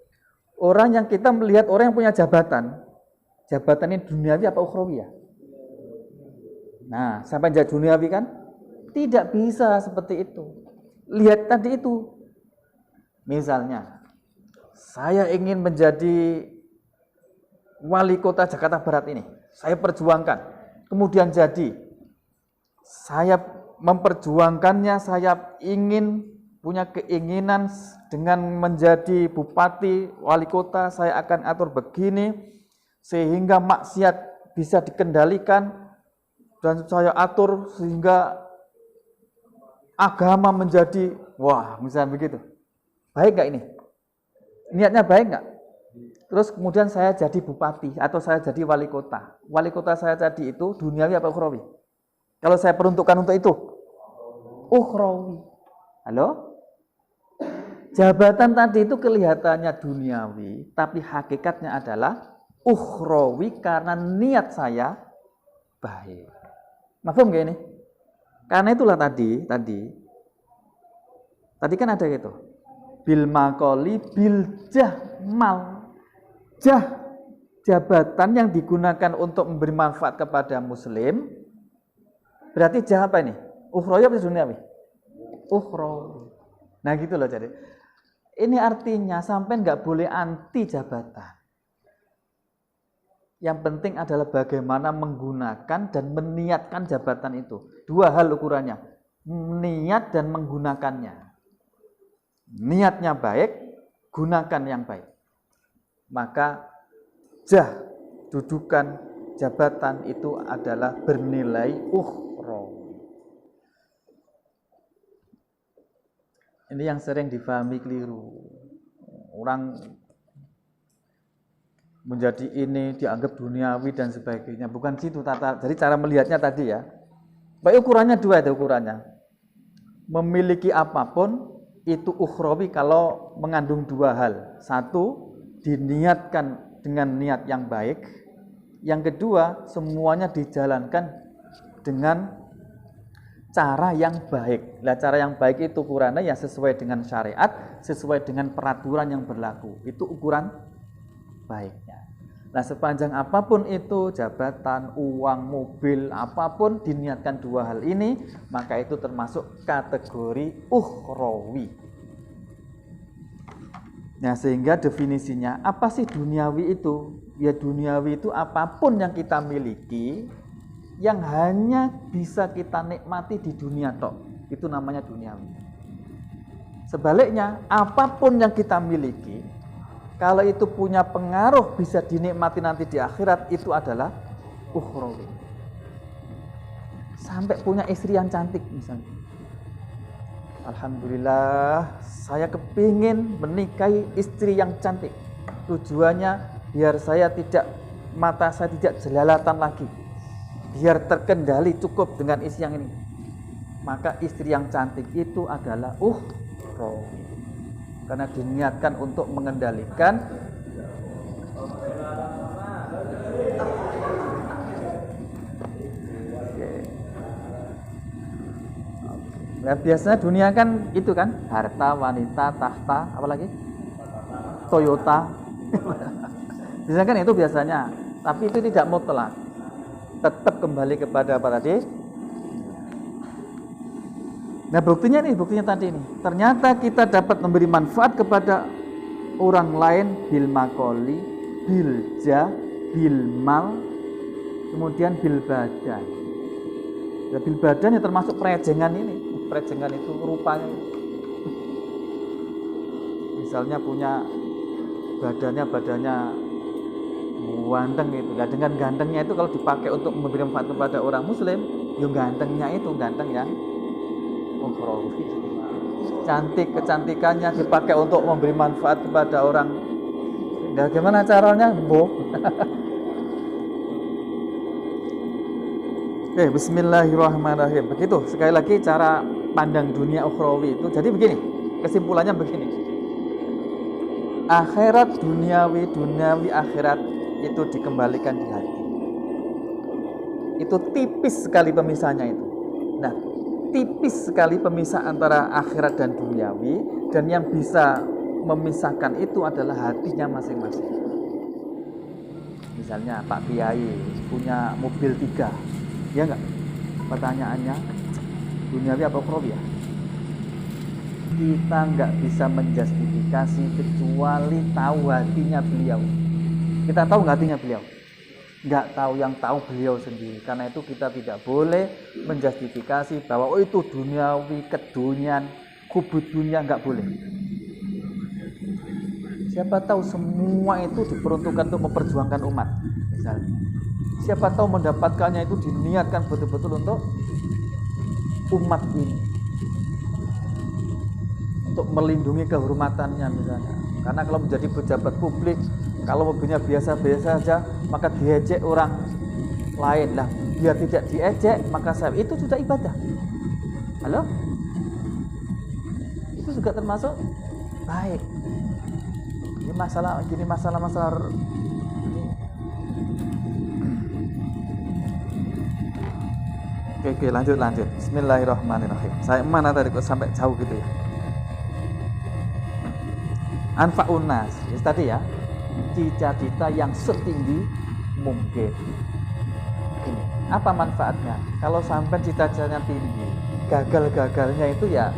orang yang kita melihat orang yang punya jabatan ini duniawi apa ukhrawi ya? Nah, sampai jadi duniawi kan? Tidak bisa seperti itu. Lihat tadi itu. Misalnya, saya ingin menjadi wali kota Jakarta Barat ini. Saya perjuangkan. Kemudian jadi. Saya memperjuangkannya, saya ingin punya keinginan dengan menjadi bupati, wali kota, saya akan atur begini, sehingga maksiat bisa dikendalikan, dan saya atur sehingga agama menjadi, wah misalnya begitu. Baik nggak ini? Niatnya baik nggak? Terus kemudian saya jadi bupati atau saya jadi wali kota. Wali kota saya tadi itu duniawi apa ukhrawi? Kalau saya peruntukkan untuk itu, ukhrawi. Halo? Jabatan tadi itu kelihatannya duniawi, tapi hakikatnya adalah ukhrawi karena niat saya baik. Mafhum gak ini? Karena itulah tadi kan ada gitu. Bil maqali bil jahmal. Jabatan yang digunakan untuk memberi manfaat kepada muslim. Berarti apa ini? Ukhrawi apa duniawi? Ukhrawi. Nah gitu loh jadi. Ini artinya sampai nggak boleh anti jabatan. Yang penting adalah bagaimana menggunakan dan meniatkan jabatan itu. 2 hal ukurannya. Niat dan menggunakannya. Niatnya baik, gunakan yang baik. Maka dudukan jabatan itu adalah bernilai ukhrawi. Ini yang sering difahami keliru. Orang menjadi ini dianggap duniawi dan sebagainya. Bukan situ tata. Jadi cara melihatnya tadi ya. Baik ukurannya 2 itu ukurannya. Memiliki apapun itu ukhrawi kalau mengandung 2 hal. 1, diniatkan dengan niat yang baik. Yang kedua, semuanya dijalankan dengan cara yang baik. Nah, cara yang baik itu ukurannya yang sesuai dengan syariat, sesuai dengan peraturan yang berlaku. Itu ukuran baiknya. Nah, sepanjang apapun itu, jabatan, uang, mobil, apapun diniatkan 2 hal ini, maka itu termasuk kategori ukhrawi. Nah, sehingga definisinya, apa sih duniawi itu? Ya duniawi itu apapun yang kita miliki, yang hanya bisa kita nikmati di dunia tok. Itu namanya duniawi. Sebaliknya, apapun yang kita miliki, kalau itu punya pengaruh bisa dinikmati nanti di akhirat, itu adalah ukhrawi. sampai punya istri yang cantik misalnya. Alhamdulillah, saya kepingin menikahi istri yang cantik. Tujuannya biar mata saya tidak jelalatan lagi. Biar terkendali cukup dengan istri yang ini. Maka istri yang cantik itu adalah ukhrawi. Karena diniatkan untuk mengendalikan Nah, biasanya dunia kan itu kan harta, wanita, tahta, apalagi Toyota. Biasanya kan itu biasanya, tapi itu tidak mutlak. Tetap kembali kepada apa tadi? Nah, buktinya tadi nih. Ternyata kita dapat memberi manfaat kepada orang lain bil makoli, bil jah, bil mal, kemudian bil badan. Ya, bil badan yang termasuk prejengan ini. Prejengan itu rupanya, misalnya punya badannya ganteng gitu. Nah, dengan gantengnya itu kalau dipakai untuk memberi manfaat kepada orang muslim, yang gantengnya itu ganteng yang ukhrawi. Kecantikannya dipakai untuk memberi manfaat kepada orang. Nah, gimana caranya, Bu? Oke, bismillahirrahmanirrahim. Begitu, sekali lagi cara pandang dunia ukhrawi itu. Jadi begini, kesimpulannya begini. Akhirat duniawi akhirat itu dikembalikan di hati. Itu tipis sekali pemisahnya itu. Nah, tipis sekali pemisah antara akhirat dan duniawi, dan yang bisa memisahkan itu adalah hatinya masing-masing. Misalnya Pak Kiai punya mobil 3, ya enggak? Pertanyaannya, duniawi apa ukhrawi ya? Kita enggak bisa menjustifikasi kecuali tahu hatinya beliau. Kita tahu enggak hatinya beliau? Enggak tahu, yang tahu beliau sendiri. Karena itu kita tidak boleh menjustifikasi bahwa itu duniawi, kedunian, kubut dunia, enggak boleh. Siapa tahu semua itu diperuntukkan untuk memperjuangkan umat, misalnya. Siapa tahu mendapatkannya itu diniatkan betul-betul untuk umat ini, untuk melindungi kehormatannya misalnya. Karena kalau menjadi pejabat publik, kalau mobilnya biasa-biasa saja, maka diejek orang lain lah. Biar tidak diejek, maka saya itu sudah ibadah. Halo? Itu juga termasuk baik. Ini masalah Oke, lanjut. Bismillahirrahmanirrahim. Saya mana tadi kok sampai jauh gitu ya? Anfa'un nas. Tadi ya, cita-cita yang setinggi mungkin. Ini, apa manfaatnya? Kalau sampai cita-citanya tinggi, gagal-gagalnya itu ya.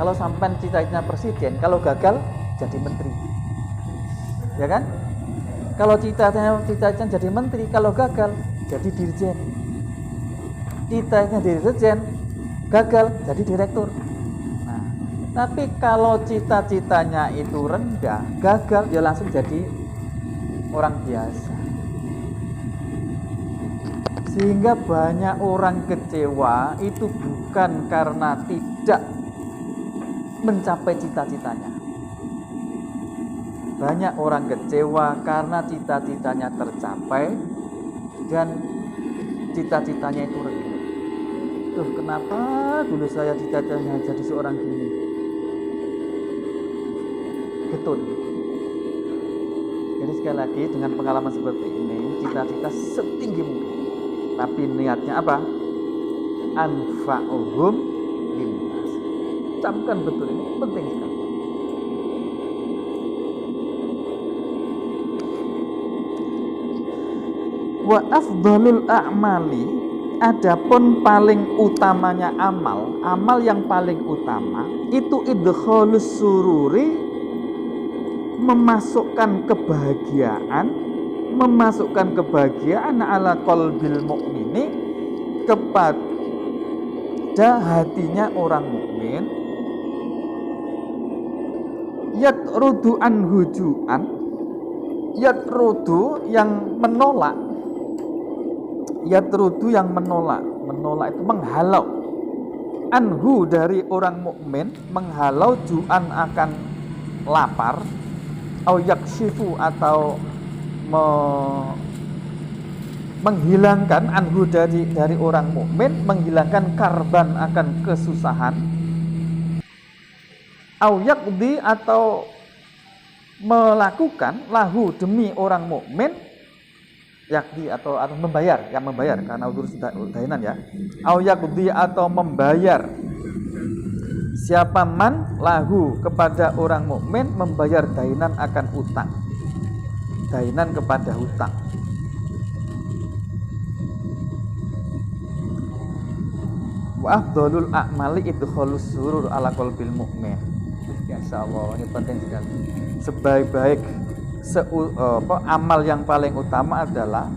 Kalau sampai cita-citanya presiden, kalau gagal jadi menteri. Ya kan? Kalau cita-citanya jadi menteri, kalau gagal jadi dirjen. Cita-citanya dirjen, gagal jadi direktur. Nah, tapi kalau cita-citanya itu rendah, gagal ya langsung jadi orang biasa. Sehingga banyak orang kecewa itu bukan karena tidak mencapai cita-citanya. Banyak orang kecewa karena cita-citanya tercapai dan cita-citanya itu rendah. Tuh, kenapa dulu saya cita-citanya jadi seorang gini? Betul. Jadi sekali lagi dengan pengalaman seperti ini, cita-cita setinggi mungkin. Tapi niatnya apa? Anfa'uhum linnas. Camkan betul, ini penting sekali. Wa afdhalul a'mali, adapun paling utamanya amal yang paling utama itu idkhalus sururi, memasukkan kebahagiaan ala qalbil mukmini, kepada hatinya orang mukmin, yatrudu anhujuan, yatrudu yang menolak Yatrudu yang menolak itu menghalau, anhu dari orang mukmin, menghalau ju'an akan lapar, au yakshifu atau menghilangkan anhu dari orang mukmin, menghilangkan karban akan kesusahan, au yaqdi atau melakukan lahu demi orang mukmin, yakdi atau membayar, yang membayar karena udur dainan ya, au yaqdi atau membayar, siapa man lahu kepada orang mukmin, membayar dainan akan utang, dainan kepada hutang. Wa afdhalul a'mali idkhalus surur ala qalbil mu'min. Insyaallah ini penting sekali. Sebaik-baik amal yang paling utama adalah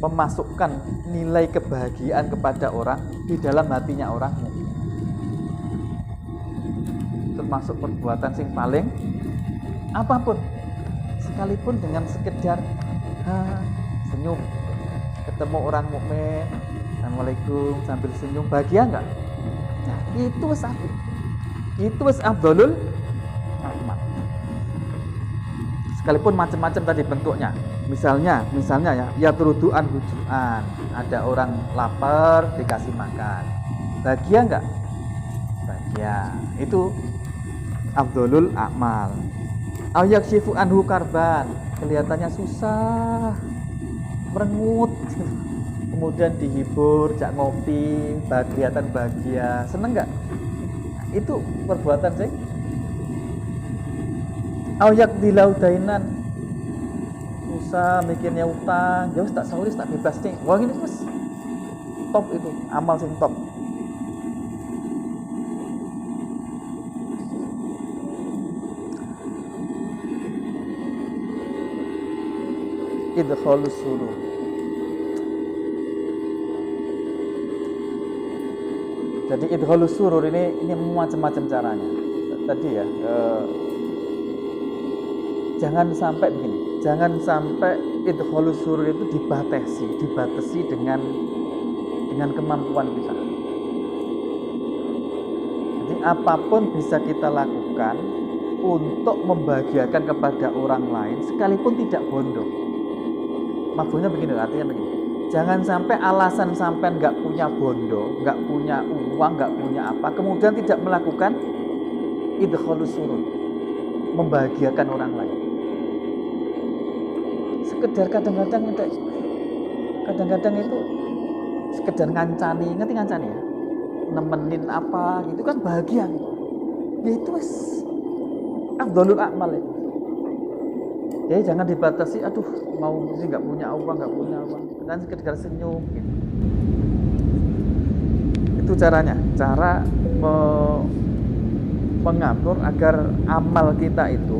memasukkan nilai kebahagiaan kepada orang di dalam hatinya orang mukmin. Termasuk perbuatan sing paling apapun, sekalipun dengan sekedar senyum ketemu orang mukmin, assalamualaikum, sambil senyum, bahagia enggak? Nah, itu satu. Itu afdhalul amal. Sekalipun macam-macam tadi bentuknya. Misalnya ya turuduan hujuan, ada orang lapar dikasih makan. Bahagia enggak? Bahagia. Itu afdhalul amal. Au yakshifu anhu karban, kelihatannya susah, merengut. Kemudian dihibur, jak ngopi, kelihatan bahagia, seneng enggak? Itu perbuatan sih. Au yaqdilau dainan, susah mikirnya utang, ya wis tak sauris tak bebas nih. Wah ini wis top, itu amal sing top. Idkhalus surur. Jadi idkhalus surur ini macam-macam caranya. Tadi ya, jangan sampai begini. Jangan sampai idkhalus surur itu dibatasi dengan kemampuan kita. Jadi apapun bisa kita lakukan untuk membahagiakan kepada orang lain, sekalipun tidak bondo. Maksudnya begini, artinya begini. Jangan sampai alasan sampai nggak punya bondo, nggak punya uang, nggak punya apa, kemudian tidak melakukan idkhalus surur, membahagiakan orang lain. Sekedar kadang-kadang itu sekedar ngancani, ngerti ngancani ya, nemenin apa gitu kan bahagia gitu. Ya itu wis afdhalul a'mal itu. Jadi jangan dibatasi, aduh mau sih nggak punya uang, dan sekedar senyum gitu. Itu caranya, cara mengatur agar amal kita itu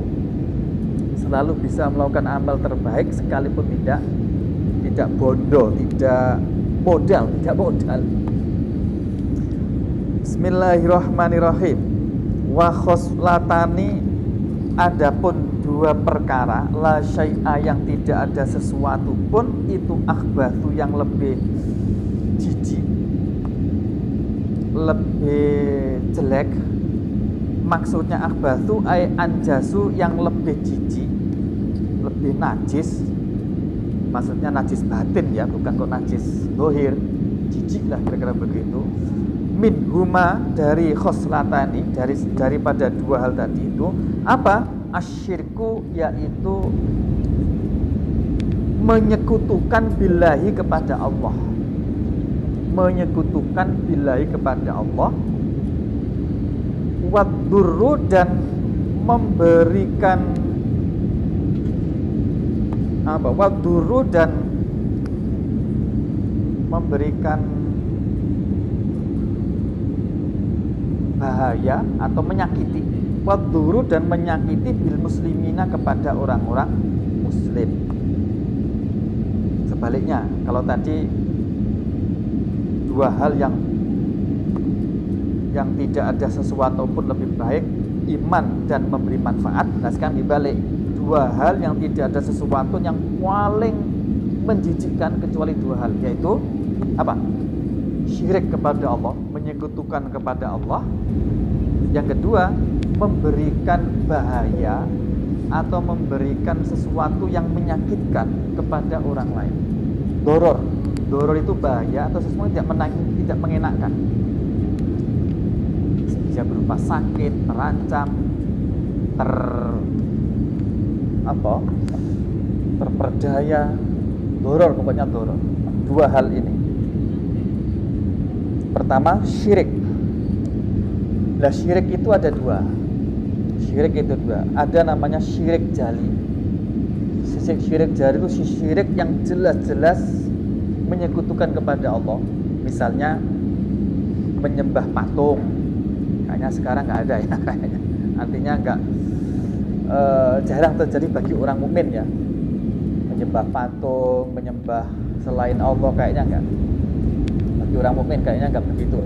selalu bisa melakukan amal terbaik, sekalipun tidak bondo, tidak modal. Bismillahirrahmanirrahim. Wa khoslatani, adapun dua perkara, la syai'a yang tidak ada sesuatu pun, itu akhbathu yang lebih jijik, lebih jelek. Maksudnya akhbathu ay anjasu, yang lebih jijik, lebih najis. Maksudnya najis batin ya, bukan kok najis zahir. Jijik lah kira-kira begitu. Min huma, dari khoslatani, daripada dua hal tadi itu apa? Asyirku, yaitu menyekutukan billahi kepada Allah, wadurru, dan memberikan bahaya atau menyakiti, wadurru dan menyakiti bil muslimina, kepada orang-orang muslim. Sebaliknya, kalau tadi dua hal yang tidak ada sesuatu pun lebih baik, iman dan memberi manfaat. Nah sekarang dibalik, dua hal yang tidak ada sesuatu yang paling menjijikkan kecuali dua hal, yaitu apa? Syirik kepada Allah, menyekutukan kepada Allah. Yang kedua, memberikan bahaya atau memberikan sesuatu yang menyakitkan kepada orang lain. Doror itu bahaya atau sesuatu yang tidak mengenakkan. Bisa berupa sakit, terancam, terperdaya, doror, pokoknya doror. Dua hal ini. Pertama, syirik. Nah, syirik itu ada dua. Ada namanya syirik jali. Syirik jali itu syirik yang jelas-jelas menyekutukan kepada Allah. Misalnya menyembah patung. Kayaknya sekarang nggak ada ya, kayaknya. Artinya jarang terjadi bagi orang mukmin ya. Menyembah patung, menyembah selain Allah, kayaknya enggak. Bagi orang mukmin kayaknya enggak begitu.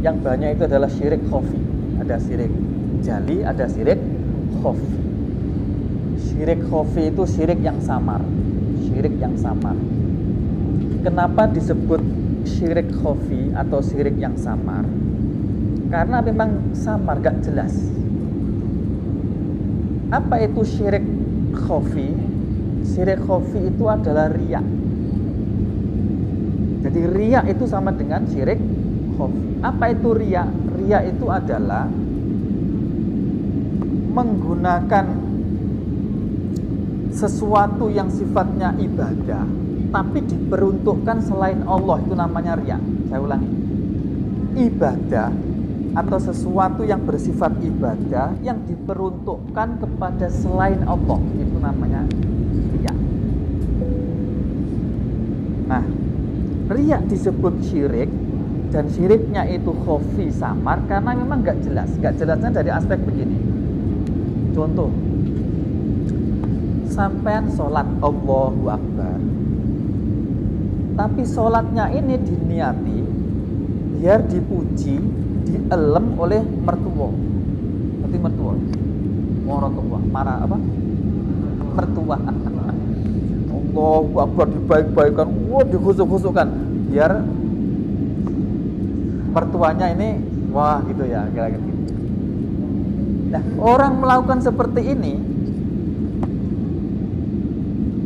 Yang banyak itu adalah syirik khafi. Ada syirik jali, ada syirik khafi. Syirik khafi itu syirik yang samar. Kenapa disebut syirik khafi atau syirik yang samar? Karena memang samar, gak jelas. Apa itu syirik khafi? Syirik khafi itu adalah riya. Jadi riya itu sama dengan syirik khafi. Apa itu riya? Riya itu adalah menggunakan sesuatu yang sifatnya ibadah tapi diperuntukkan selain Allah, itu namanya riya. Saya ulangi. Ibadah atau sesuatu yang bersifat ibadah yang diperuntukkan kepada selain Allah, itu namanya riya. Nah, riya disebut syirik, dan syiriknya itu khafi, samar, karena memang nggak jelas. Nggak jelasnya dari aspek begini. Contoh, sampean sholat Allahu Akbar, tapi sholatnya ini diniati biar dipuji, dielem oleh mertua. Berarti mertua, marah apa? Mertua. Allahu Akbar, dibaik-baikan, dihusuk-husukkan, biar mertuanya ini wah gitu ya, kira-kira gitu. Nah, orang melakukan seperti ini,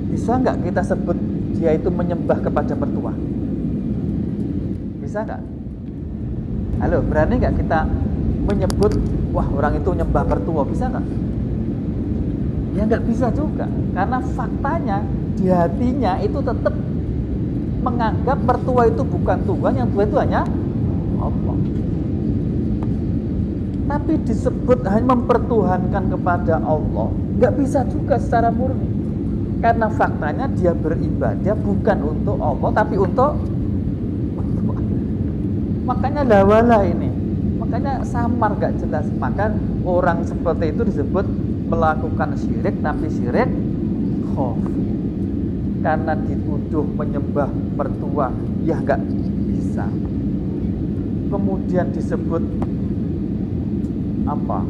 bisa nggak kita sebut dia itu menyembah kepada mertua? Bisa nggak? Halo, berani nggak kita menyebut wah orang itu nyembah mertua? Bisa nggak? Ya nggak bisa juga, karena faktanya di hatinya itu tetap menganggap mertua itu bukan Tuhan, yang Tuhan itu hanya Allah. Tapi disebut hanya mempertuhankan kepada Allah, nggak bisa juga secara murni, karena faktanya dia beribadah bukan untuk Allah tapi untuk mertua. Makanya lawala ini, makanya samar, nggak jelas. Maka orang seperti itu disebut melakukan syirik, tapi syirik khafi, karena dituduh menyembah mertua, ya nggak bisa. Kemudian disebut apa?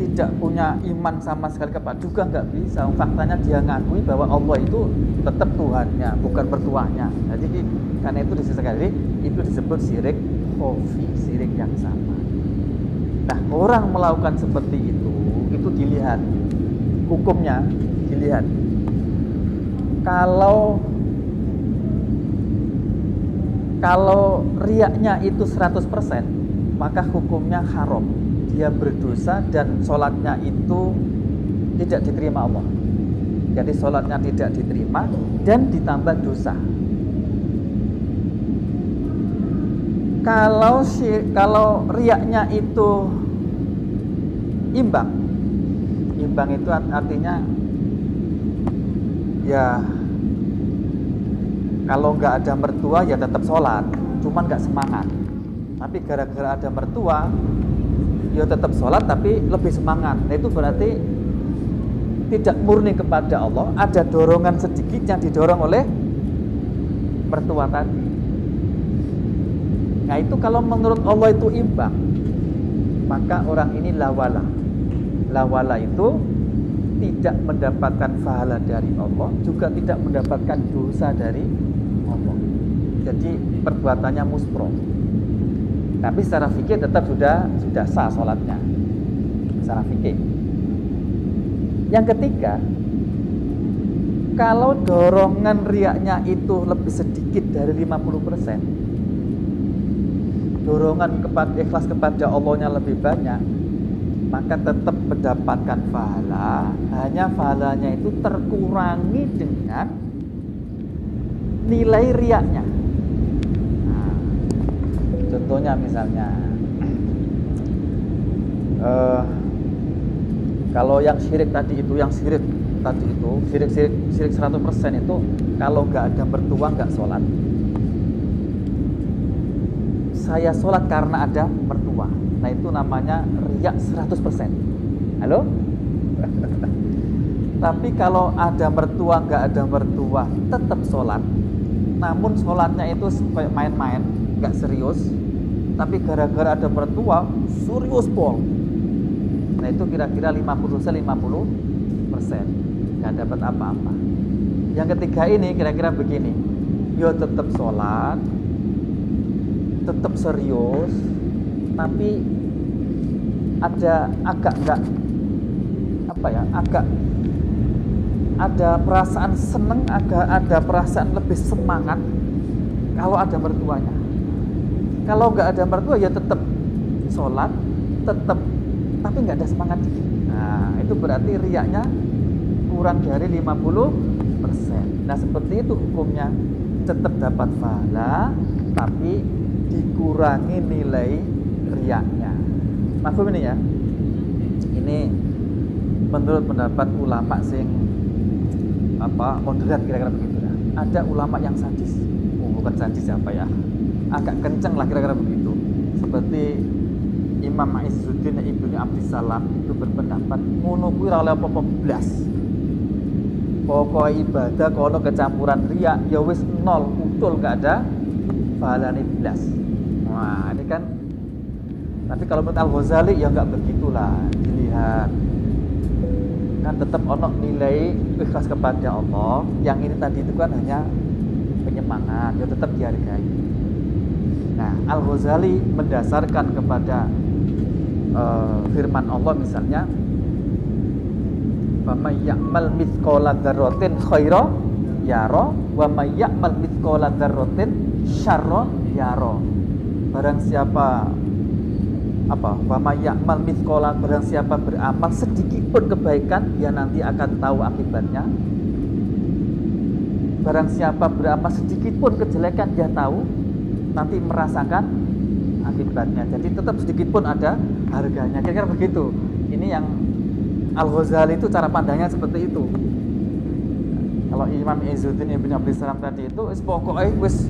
Tidak punya iman sama sekali kepada, juga nggak bisa. Faktanya dia ngakui bahwa Allah itu tetap Tuhannya, bukan mertuanya. Jadi karena itu sekali itu disebut syirik khafi, syirik yang sama. Nah, orang melakukan seperti itu dilihat hukumnya, dilihat. Kalau riyaknya itu 100%, maka hukumnya haram. Dia berdosa dan sholatnya itu tidak diterima Allah. Jadi sholatnya tidak diterima dan ditambah dosa. Kalau riyaknya itu imbang itu artinya ya kalau nggak ada mertua ya tetap sholat, cuman nggak semangat. Tapi gara-gara ada mertua, ya tetap sholat tapi lebih semangat. Nah, itu berarti tidak murni kepada Allah, ada dorongan sedikit yang didorong oleh mertua tadi. Nah, itu kalau menurut Allah itu imbang, maka orang ini lawala. Lawala itu tidak mendapatkan pahala dari Allah, juga tidak mendapatkan dosa dari Allah. Jadi perbuatannya muspro. Tapi secara fikih tetap sudah sah sholatnya. Secara fikih. Yang ketiga, kalau dorongan riaknya itu lebih sedikit dari 50%, dorongan ikhlas kepada Allahnya lebih banyak, maka tetap mendapatkan pahala. Hanya pahalanya itu terkurangi dengan nilai riaknya. Nah, contohnya misalnya, kalau yang syirik syirik 100% itu kalau nggak ada mertua nggak sholat. Saya sholat karena ada mertua. Nah itu namanya riak 100%. Halo? Tapi kalau ada mertua nggak ada mertua tetap sholat. Namun sholatnya itu kayak main-main, nggak serius. Tapi gara-gara ada mertua serius pol. Nah itu kira-kira 50%, nggak dapat apa-apa. Yang ketiga ini kira-kira begini, yo tetap sholat, tetap serius, tapi ada agak ada perasaan seneng, ada perasaan lebih semangat kalau ada mertuanya. Kalau nggak ada mertua ya tetap sholat, tapi nggak ada semangat dikit. Nah itu berarti riaknya kurang dari 50%. Nah seperti itu hukumnya, tetap dapat pahala tapi dikurangi nilai riaknya. Maksud ini ya, ini menurut pendapat ulama sing moderat kira-kira begitu ya. Ada ulama yang sadis, bukan sadis apa ya, agak kenceng lah kira-kira begitu. Seperti Imam Izzuddin Ibnu Abdissalam itu berpendapat ngono kuwi ora oleh apa-apa blas. Pokok ibadah kalau kecampuran riak ya wis nol, utul gak ada pahalane blas. Wah ini kan, tapi kalau menurut Al-Ghazali ya nggak begitulah. Dilihat kan tetap ono nilai ikhlas kepada Allah. Yang ini tadi itu kan hanya penyemangat, ya tetap dihargai. Nah Al-Ghazali mendasarkan kepada firman Allah misalnya, wa may ya'mal mithqala dzarratin khairan yara wa may ya'mal mithqala dzarratin syarran yara. Barang siapa wa may ya'mal mithqala, barang siapa beramal sedikit pun kebaikan ya nanti akan tahu akibatnya. Barang siapa beramal sedikit pun kejelekan dia tahu nanti merasakan akibatnya. Jadi tetap sedikit pun ada harganya. Kira-kira begitu. Ini yang Al-Ghazali itu cara pandangnya seperti itu. Kalau Imam Izzuddin Ibnu Abdissalam tadi itu pokoknya wis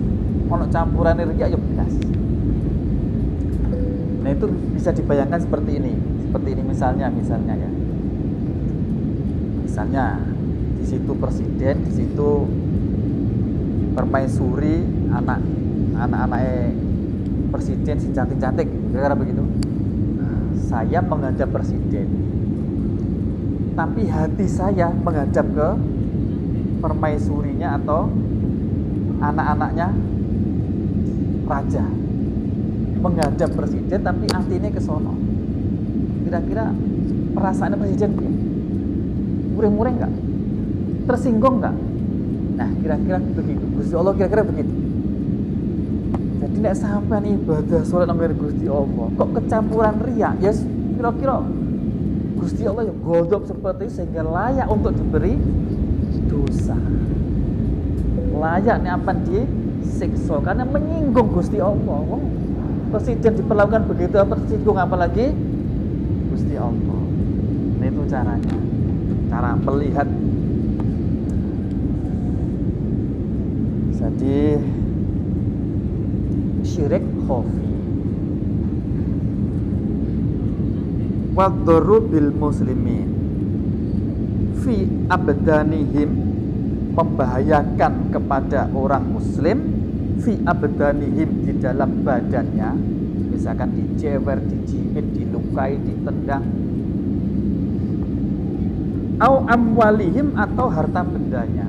ono campuran riya ya belas. Nah itu bisa dibayangkan seperti ini misalnya ya. Misalnya di situ presiden, di situ permaisuri, anak-anaknya presiden si cantik-cantik, kira-kira begitu. Saya menghadap presiden, tapi hati saya menghadap ke permaisurinya atau anak-anaknya raja. Menghadap presiden tapi hatinya ke sono. Kira-kira perasaan presiden mureh-mureh enggak? Tersinggung enggak? Nah, kira-kira begitu. Gusti Allah kira-kira begitu. Jadi nek sampean ibadah salat nang Gusti Allah, kok kecampuran riya, ya kira-kira Gusti Allah ya godhok seperti itu sehingga layak untuk diberi dosa. Layak nek apa disiksa karena menyinggung Gusti Allah. Presiden diperlakukan begitu tersinggung, apalagi Gusti Allah. Nah itu caranya, cara melihat. Jadi syirik khafi. Wadharu bil muslimin fi abdanihim, membahayakan kepada orang muslim fi abdanihim, di dalam badannya, misalkan dijewer, dijimit, dilukai, ditendang. au amwalihim atau harta bendanya,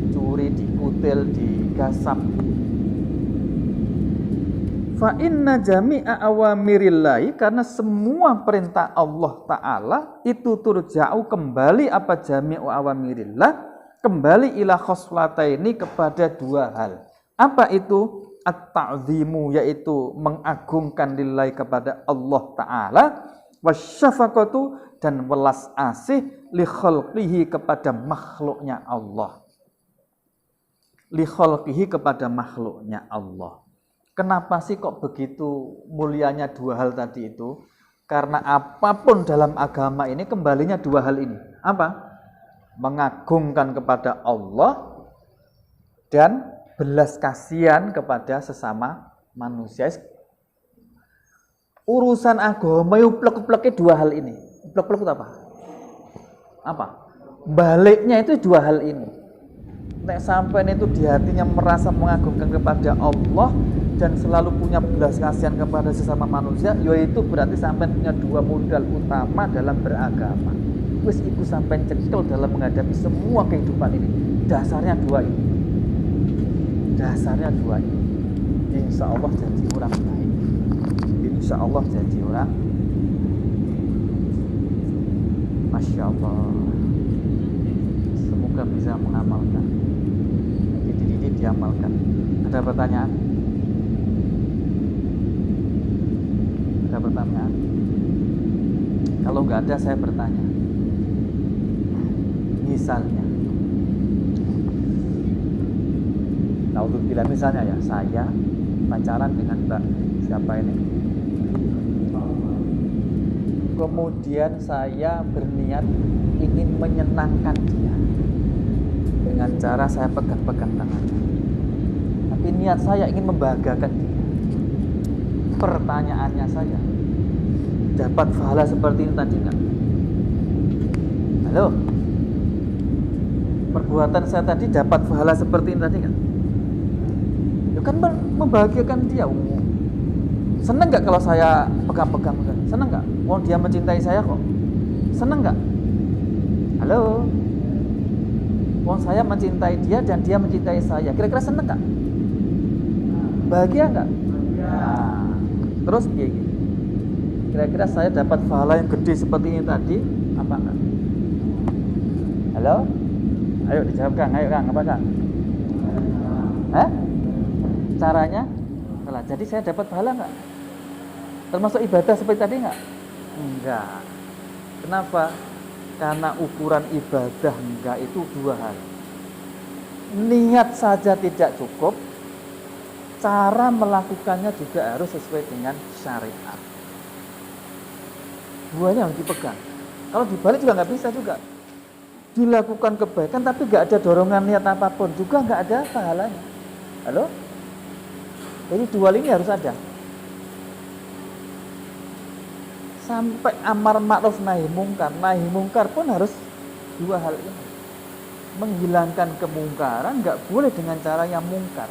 dicuri, dikutil, digasap. Fa inna jami'a awamirillahi, karena semua perintah Allah Ta'ala itu turja'u kembali apa jami'u awamirillah, kembali ila khoslataini kepada dua hal. Apa itu? At-ta'zimu, yaitu mengagungkan lillahi kepada Allah Ta'ala, wasyafaqatu, dan welas asih li khalqihi kepada makhluknya Allah. Li khalqihi kepada makhluknya Allah. Kenapa sih kok begitu mulianya dua hal tadi itu? Karena apapun dalam agama ini kembalinya dua hal ini. Apa? Mengagungkan kepada Allah dan belas kasihan kepada sesama manusia. Urusan agama uplek-upleknya dua hal ini. Uplek-uplek itu apa? Apa? Baliknya itu dua hal ini. Nek sampai itu di hatinya merasa mengagungkan kepada Allah dan selalu punya belas kasihan kepada sesama manusia, yaitu berarti sampai punya dua modal utama dalam beragama. Wis iku sampai cekel dalam menghadapi semua kehidupan ini. Dasarnya dua ini. Dasarnya dua ini. Insya Allah jadi orang baik. Insya Allah jadi orang. Masya Allah. Semoga bisa mengamalkan. Jadi diamalkan. Ada pertanyaan? Ada pertanyaan? Kalau nggak ada, saya bertanya. Misalnya, misalnya ya, saya pacaran dengan Mbak siapa ini? Kemudian saya berniat ingin menyenangkan dia dengan cara saya pegang-pegang tangannya. Tapi niat saya ingin membahagiakan dia. Pertanyaannya saya, dapat pahala seperti ini tadi enggak? Halo? Perbuatan saya tadi dapat pahala seperti ini tadi enggak? Ya kan membahagiakan dia. Seneng enggak kalau saya pegang-pegang? Seneng enggak? Wong dia mencintai saya kok. Seneng enggak? Halo? Wong saya mencintai dia dan dia mencintai saya. Kira-kira seneng enggak? Bahagia enggak? Nah, terus gini. Kira-kira saya dapat pahala yang gede seperti ini tadi apa enggak? Halo? Ayo dijawab Kang, ayo Kang, apa Kang? Hah? Caranya? Salah. Jadi saya dapat pahala enggak? Termasuk ibadah seperti tadi enggak? Enggak. Kenapa? Karena ukuran ibadah enggak itu dua hal. Niat saja tidak cukup, cara melakukannya juga harus sesuai dengan syariat. Duanya harus dipegang. Kalau dibalik juga nggak bisa juga. Dilakukan kebaikan tapi nggak ada dorongan niat apapun juga nggak ada pahalanya. Halo? Jadi dua ini harus ada. Sampai amar ma'ruf nahi mungkar pun harus dua hal ini. Menghilangkan kemungkaran nggak boleh dengan cara yang mungkar.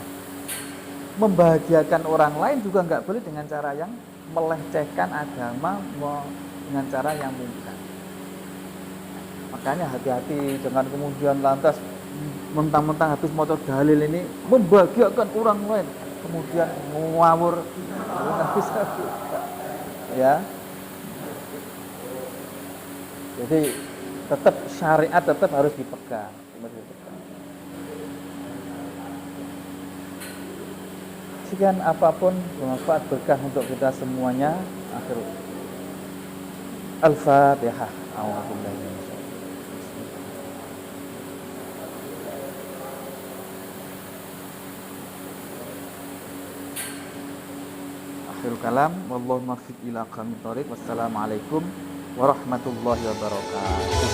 Membahagiakan orang lain juga nggak boleh dengan cara yang melecehkan agama dengan cara yang mungkar. Makanya hati-hati dengan kemudian lantas mentang-mentang habis motor dalil ini membahagiakan orang lain, kemudian ngawur, nggak bisa ya. Jadi tetap syariat tetap harus dipegang. Sekian apapun bermanfaat berkah untuk kita semuanya. Akhir Al-Fatihah. Akhirul kalam, wallahu muwaffiq ila aqwamit thoriq. Wassalamualaikum warahmatullahi wabarakatuh.